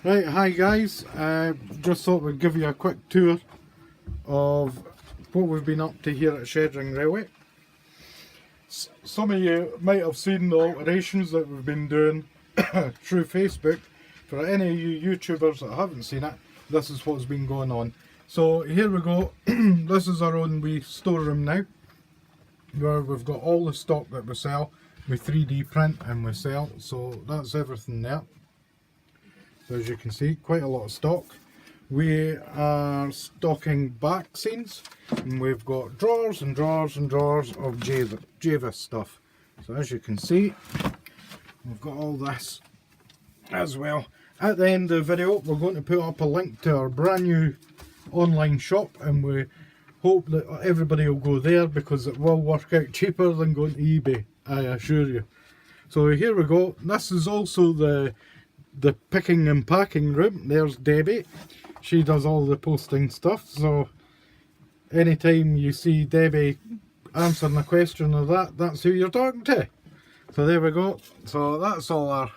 Right, hi guys, just thought we'd give you a quick tour of what we've been up to here at Shedring Railway. Some of you might have seen the alterations that we've been doing through Facebook. For any of you YouTubers that haven't seen it, this is what's been going on. So here we go, this is our own wee storeroom now, where we've got all the stock that we sell, we 3D print and we sell, so that's everything there. So as you can see, quite a lot of stock. We are stocking back scenes, and we've got drawers and drawers and drawers of Java stuff. So as you can see, we've got all this as well. At the end of the video, we're going to put up a link to our brand new online shop, and we hope that everybody will go there because it will work out cheaper than going to eBay, I assure you. So here we go. This is also the picking and packing room. There's Debbie, she does all the posting stuff, so anytime you see Debbie answering a question of that, that's who you're talking to. So there we go. So that's all our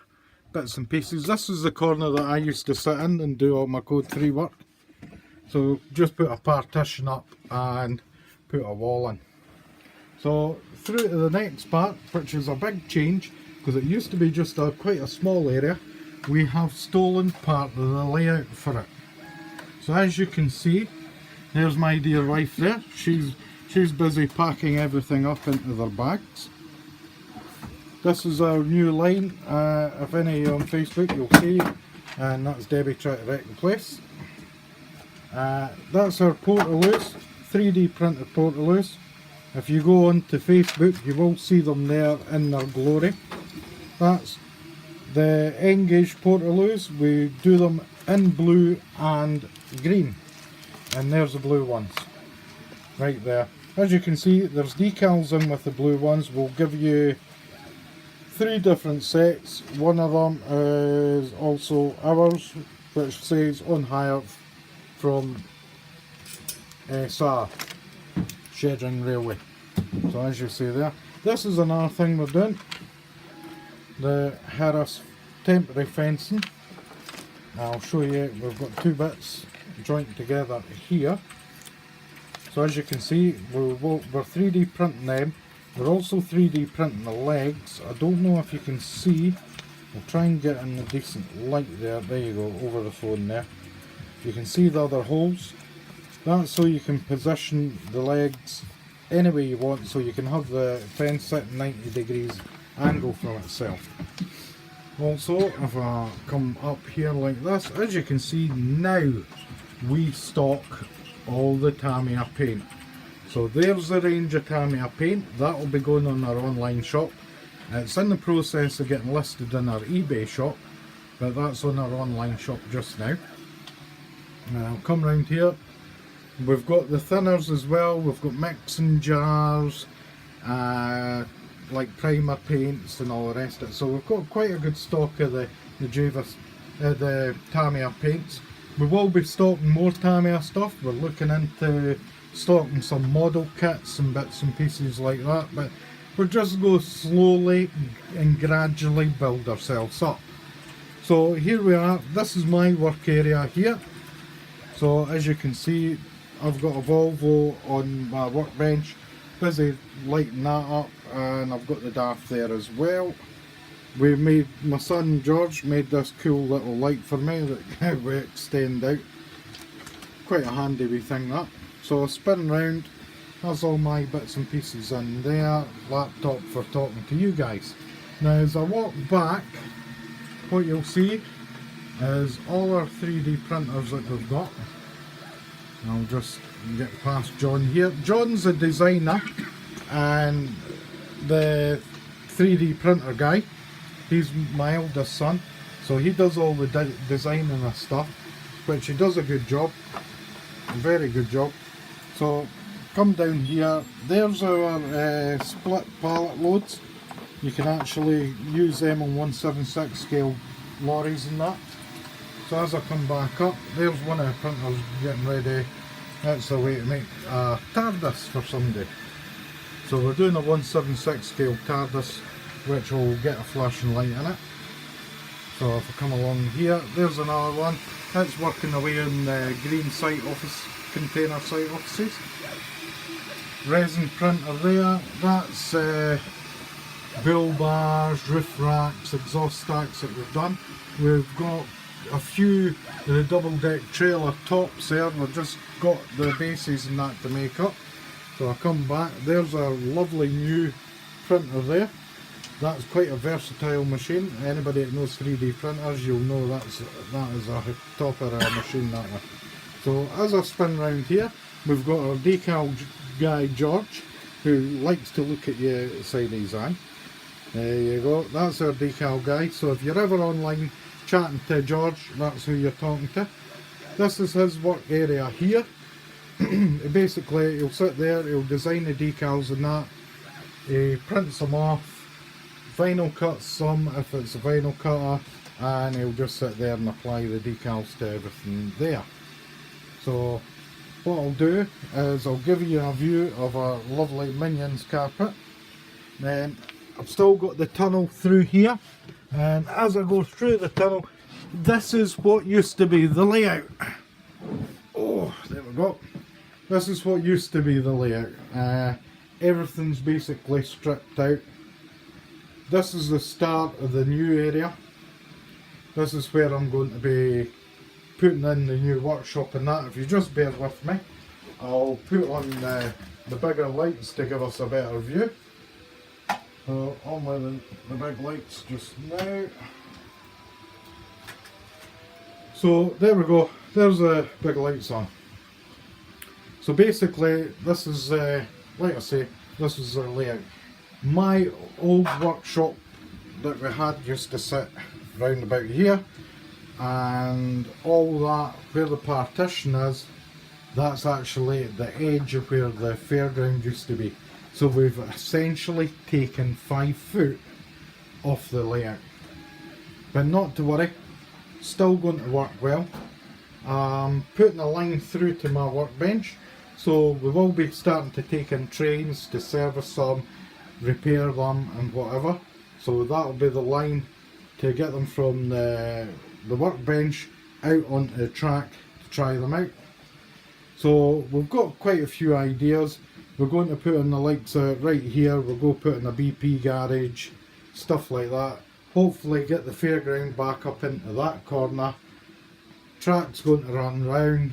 bits and pieces. This is the corner that I used to sit in and do all my code 3 work. So just put a partition up and put a wall in. So through to the next part, which is a big change because it used to be just quite a small area. We have stolen part of the layout for it. So as you can see, there's my dear wife there. She's busy packing everything up into their bags. This is our new line. If any of you on Facebook, you'll see, and that's Debbie trying to wreck the place. That's our portaloos, 3D printed portaloos. If you go onto Facebook, you will see them there in their glory. That's the N-gauge portaloos. We do them in blue and green, and there's the blue ones right there. As you can see, there's decals in with the blue ones. We'll give you 3 different sets. One of them is also ours, which says on hire from SR, Shedring Railway. So as you see there, this is another thing we're doing. The Harris temporary fencing. I'll show you, we've got 2 bits joined together here. So as you can see, we're 3D printing them. We're also 3D printing the legs. I don't know if you can see, I'll try and get in the decent light there. There you go, over the phone there. You can see the other holes. That's so you can position the legs any way you want, so you can have the fence set 90 degrees angle from itself. Also, if I come up here like this, as you can see now, we stock all the Tamiya paint. So there's the range of Tamiya paint that will be going on our online shop. It's in the process of getting listed in our eBay shop, but that's on our online shop just now. Now I'll come round here. We've got the thinners as well. We've got mixing jars, like primer paints and all the rest of it. So we've got quite a good stock of the Tamiya paints. We will be stocking more Tamiya stuff. We're looking into stocking some model kits and bits and pieces like that, but we'll just go slowly and gradually build ourselves up. So here we are. This is my work area here. So as you can see, I've got a Volvo on my workbench, busy lighting that up, and I've got the DAF there as well. My son George made this cool little light for me that we extend out. Quite a handy wee thing that. So I spin round, that's all my bits and pieces in there, laptop for talking to you guys. Now as I walk back, what you'll see is all our 3D printers that we've got. I'll just get past John here. John's the designer and the 3D printer guy. He's my eldest son, so he does all the designing and stuff, which he does a good job, a very good job. So come down here, there's our split pallet loads. You can actually use them on 1/76 scale lorries and that. So as I come back up, there's one of the printers getting ready. That's a way to make a TARDIS for somebody. So we're doing a 1/76 scale TARDIS, which will get a flashing light in it. So if I come along here, there's another one. That's working away in the green site office, container site offices. Resin printer there, that's bull bars, roof racks, exhaust stacks that we've done. We've got a few of the double deck trailer tops there, we've just got the bases and that to make up. So I come back, there's a lovely new printer there. That's quite a versatile machine. Anybody that knows 3D printers, you'll know that is a topper machine, that one. So as I spin round here, we've got our decal guy George, who likes to look at you outside his eye. There you go, that's our decal guy. So if you're ever online chatting to George, that's who you're talking to. This is his work area here. Basically, he'll sit there, he'll design the decals and that. He prints them off, vinyl cuts some if it's a vinyl cutter, and he'll just sit there and apply the decals to everything there. So what I'll do is I'll give you a view of our lovely Minions carpet. Then I've still got the tunnel through here, and as I go through the tunnel, this is what used to be the layout. Oh, there we go. This is what used to be the layout. Everything's basically stripped out. This is the start of the new area. This is where I'm going to be putting in the new workshop and that. If you just bear with me, I'll put on the bigger lights to give us a better view. So on with the big lights just now. So there we go, there's the big lights on. So basically this is, like I say, this is our layout. My old workshop that we had used to sit round about here, and all that, where the partition is, that's actually the edge of where the fairground used to be. So we've essentially taken 5 foot off the layout. But not to worry, still going to work well. Putting a line through to my workbench, so we will be starting to take in trains to service them, repair them and whatever. So that'll be the line to get them from the workbench out onto the track to try them out. So we've got quite a few ideas. We're going to put in the likes right here, we'll go put in a BP garage, stuff like that. Hopefully get the fairground back up into that corner. Track's going to run round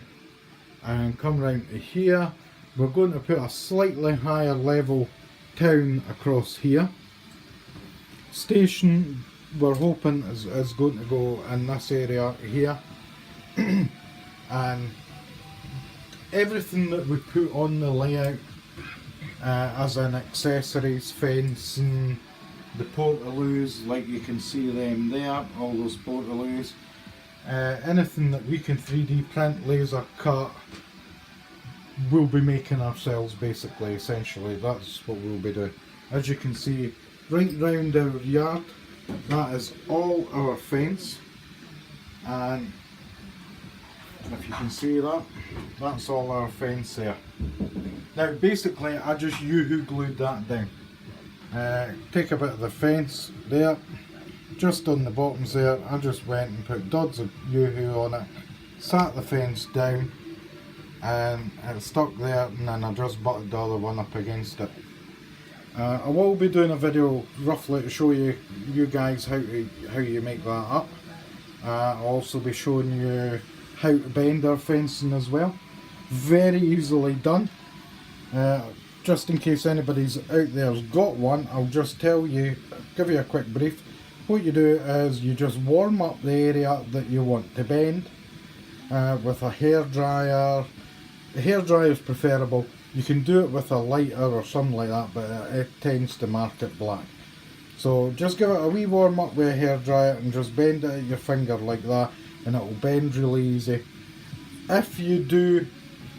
and come round to here. We're going to put a slightly higher level town across here. Station we're hoping is going to go in this area here. And everything that we put on the layout, as in accessories, fencing, the portaloos, like you can see them there, all those portaloos, anything that we can 3D print, laser cut, we'll be making ourselves basically, essentially. That's what we'll be doing. As you can see, right round our yard, that is all our fence, and if you can see that, that's all our fence there. Now basically I just Yoo-hoo glued that down. Take a bit of the fence there, just on the bottoms there, I just went and put dots of Yoo-hoo on it, sat the fence down, and it stuck there, and then I just butted the other one up against it. I will be doing a video roughly to show you guys how you make that up. I'll also be showing you how to bend our fencing as well. Very easily done. Just in case anybody's out there's got one, I'll just tell you, give you a quick brief. What you do is you just warm up the area that you want to bend with a hairdryer. The hairdryer is preferable. You can do it with a lighter or something like that, but it tends to mark it black. So just give it a wee warm up with a hairdryer and just bend it at your finger like that, and it will bend really easy. If you do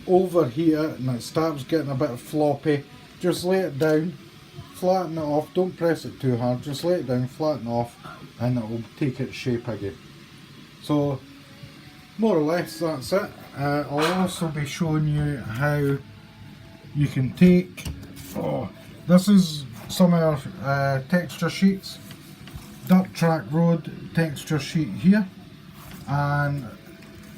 overheat it and it starts getting a bit floppy, just lay it down, flatten it off, don't press it too hard, just lay it down, flatten it off, and it will take its shape again. So more or less that's it. I'll also be showing you how you can take, this is some of our texture sheets. dirt track road texture sheet here, and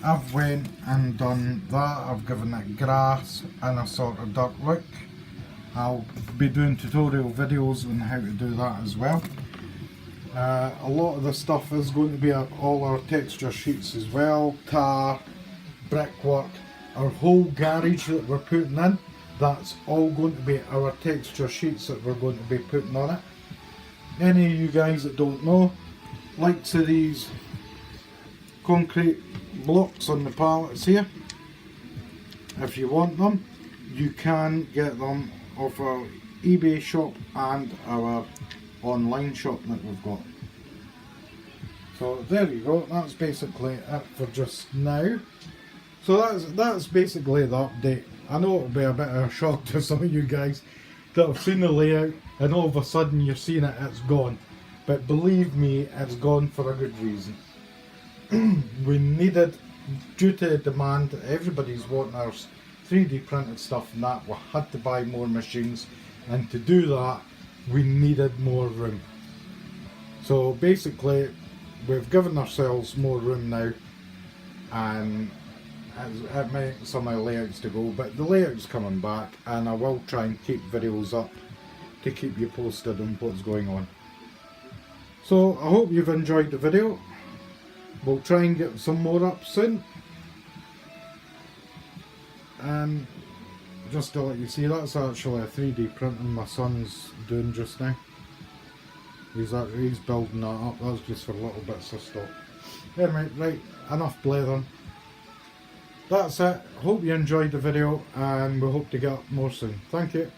I've went and done that. I've given it grass and a sort of dirt look. I'll be doing tutorial videos on how to do that as well. A lot of the stuff is going to be all our texture sheets as well, tar, brickwork, our whole garage that we're putting in, that's all going to be our texture sheets that we're going to be putting on it. Any of you guys that don't know, likes of these concrete blocks on the pallets here, if you want them, you can get them off our eBay shop and our online shop that we've got. So there you go, that's basically it for just now. So that's basically the update. I know it'll be a bit of a shock to some of you guys that have seen the layout and all of a sudden you're seeing it's gone. But believe me, it's gone for a good reason. We needed, due to demand, everybody's wanting our 3D printed stuff and that, we had to buy more machines, and to do that we needed more room. So basically we've given ourselves more room now, and it might some of the layouts to go, but the layout's coming back, and I will try and keep videos up to keep you posted on what's going on. So I hope you've enjoyed the video. We'll try and get some more up soon. And just to let you see, that's actually a 3D printing my son's doing just now. He's building that up. That's just for little bits of stuff. Anyway, right, enough blathering. That's it. Hope you enjoyed the video, and we hope to get up more soon. Thank you.